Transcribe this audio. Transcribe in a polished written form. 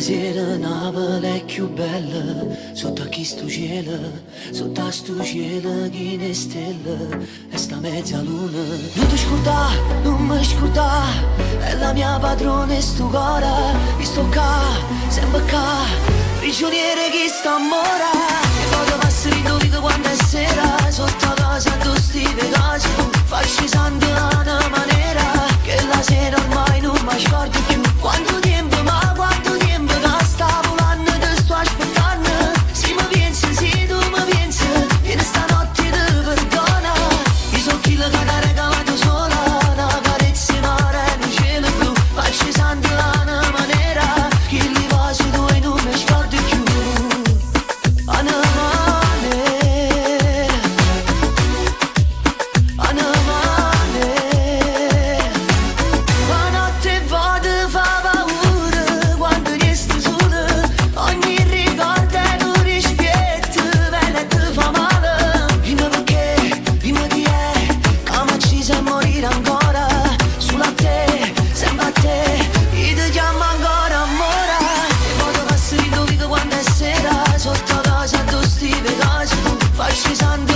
sera Napoli è più bella, sotto a chi sto cielo, sotto a sto cielo chi ne stelle, e sta mezza luna. Non ti scordà, non mi scordà, è la mia padrona e sto cuore, mi sto qua, sempre qua, prigioniere chi sta mora. E poi passare in quando è sera, sotto casa tu stive cose, facci santo una maniera, che la sera ormai non mi scordo più. Quanto tempo, ma quanto tempo che sta volando, te sto aspettando. Se mi pensi, se tu mi pensi, in stanotte ti perdona. Mi so chi la cara regalato sola, una carezza in mare e un cielo blu. Facci santo una maniera, che li va su tu e non mi scordo più. Facci santo